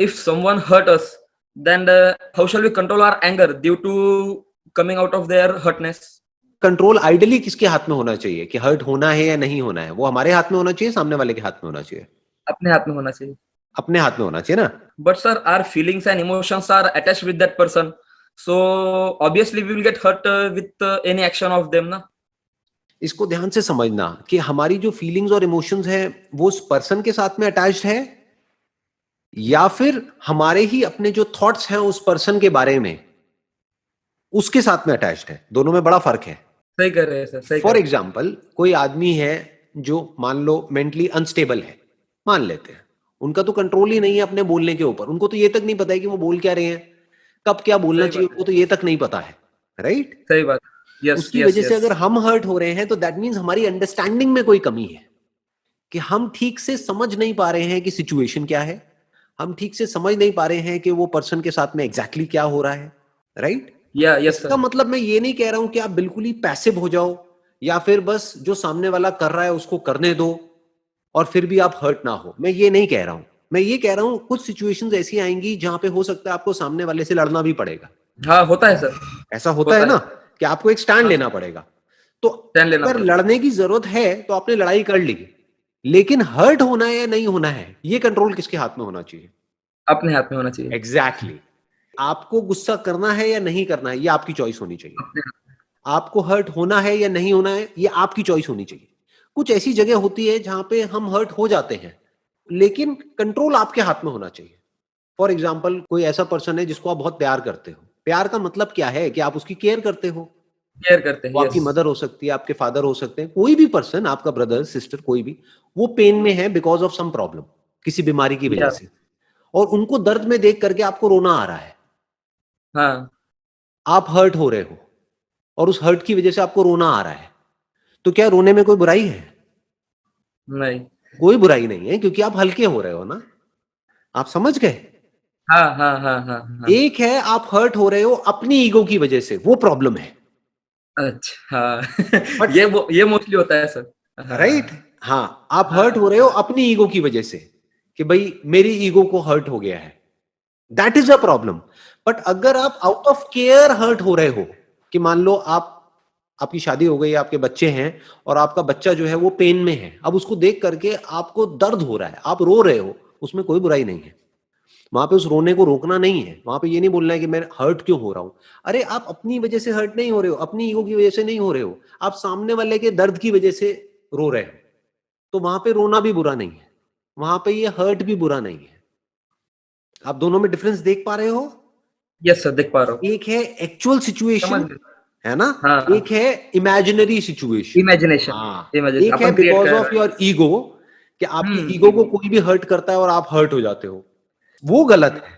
if someone hurt us, then how shall we control our anger due to coming out of their hurtness? Control ideally किसके हाथ में होना चाहिए कि hurt होना है या नहीं होना है? वो हमारे हाथ में होना चाहिए, सामने वाले के हाथ में होना चाहिए? अपने हाथ में होना चाहिए. अपने हाथ में होना चाहिए ना. But sir, our feelings and emotions are attached with that person, so obviously we will get hurt with any action of them, na? इसको ध्यान से समझना कि हमारी जो फीलिंग्स और इमोशंस है वो उस पर्सन के साथ में अटैच्ड है या फिर हमारे ही अपने जो थॉट्स हैं उस पर्सन के बारे में उसके साथ में अटैच्ड है. दोनों में बड़ा फर्क है. सही कर रहे हैं सर, सही. फॉर एग्जाम्पल, कोई आदमी है जो मान लो मेंटली अनस्टेबल है, मान लेते हैं, उनका तो कंट्रोल ही नहीं है अपने बोलने के ऊपर. उनको तो ये तक नहीं पता है कि वो बोल क्या रहे हैं, कब क्या बोलना चाहिए, उनको तो ये तक नहीं पता है. राइट? सही बात. यस. उसकी वजह से अगर हम हर्ट हो रहे हैं तो दैट मीन्स हमारी अंडरस्टैंडिंग में कोई कमी है कि हम ठीक से समझ नहीं पा रहे हैं कि सिचुएशन क्या है, हम ठीक से समझ नहीं पा रहे हैं कि वो पर्सन के साथ में एग्जैक्टली क्या हो रहा है. राइट? इसका मतलब मैं ये नहीं कह रहा हूं कि आप बिल्कुल ही पैसिव हो जाओ या फिर बस जो सामने वाला कर रहा है उसको करने दो और फिर भी आप हर्ट ना हो. मैं ये नहीं कह रहा हूं. मैं ये कह रहा हूं कुछ सिचुएशंस ऐसी आएंगी जहां पे हो सकता है आपको सामने वाले से लड़ना भी पड़ेगा. हाँ, होता है सर. ऐसा होता है ना कि आपको एक स्टैंड लेना पड़ेगा. तो अगर लड़ने की जरूरत है तो आपने लड़ाई कर ली, लेकिन हर्ट होना है या नहीं होना है ये कंट्रोल किसके हाथ में होना चाहिए? अपने हाथ में होना चाहिए. एग्जैक्टली. आपको गुस्सा करना है या नहीं करना है ये आपकी चॉइस होनी चाहिए. आपको हर्ट होना है या नहीं होना है ये आपकी चॉइस होनी चाहिए. कुछ ऐसी जगह होती है जहां पे हम हर्ट हो जाते हैं लेकिन कंट्रोल आपके हाथ में होना चाहिए. फॉर एग्जाम्पल, कोई ऐसा पर्सन है जिसको आप बहुत प्यार करते हो. प्यार का मतलब क्या है कि आप उसकी केयर करते हो. केयर करते हैं. वो आपकी मदर हो सकती है, आपके फादर हो सकते हैं, कोई भी पर्सन, आपका ब्रदर सिस्टर, कोई भी, वो पेन में है बिकॉज ऑफ सम प्रॉब्लम, किसी बीमारी की वजह से, और उनको दर्द में देख करके आपको रोना आ रहा है. हाँ. आप हर्ट हो रहे हो और उस हर्ट की वजह से आपको रोना आ रहा है, तो क्या रोने में कोई बुराई है? नहीं, कोई बुराई नहीं है, क्योंकि आप हल्के हो रहे हो ना. आप समझ गए? हाँ हाँ हाँ हाँ. एक है आप हर्ट हो रहे हो अपनी ईगो की वजह से, वो प्रॉब्लम है. अच्छा. ये मोस्टली होता है सर. राइट? हाँ, आप हर्ट हो रहे हो अपनी ईगो की वजह से कि भाई मेरी ईगो को हर्ट हो गया है. That is a problem. But अगर आप आउट ऑफ केयर हर्ट हो रहे हो कि मान लो आपकी शादी हो गई, आपके बच्चे हैं और आपका बच्चा जो है वो पेन में है, अब उसको देख करके आपको दर्द हो रहा है, आप रो रहे हो, उसमें कोई बुराई नहीं है. वहां पे उस रोने को रोकना नहीं है. वहां पे ये नहीं बोलना है कि मैं हर्ट क्यों हो रहा हूं. अरे आप अपनी वजह से हर्ट नहीं हो रहे हो, अपनी ईगो की वजह से नहीं हो रहे हो, आप सामने वाले के दर्द की वजह से रो रहे हो. तो वहां पे रोना भी बुरा नहीं है, वहां पे ये हर्ट भी बुरा नहीं है. आप दोनों में डिफरेंस देख पा रहे हो? यस सर, देख पा रहा हूँ. एक है एक्चुअल सिचुएशन, है ना? हाँ. एक है इमेजिनरी सिचुएशन. इमेजिनेशन. हाँ. एक है अपन बिकॉज ऑफ योर ईगो, कि आपकी ईगो को कोई भी हर्ट करता है और आप हर्ट हो जाते हो, वो गलत है.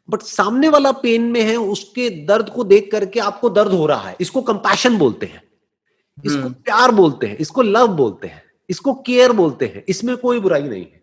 बट सामने वाला पेन में है, उसके दर्द को देख करके आपको दर्द हो रहा है, इसको कंपैशन बोलते हैं, इसको प्यार बोलते हैं, इसको लव बोलते हैं, इसको केयर बोलते हैं. इसमें कोई बुराई नहीं है.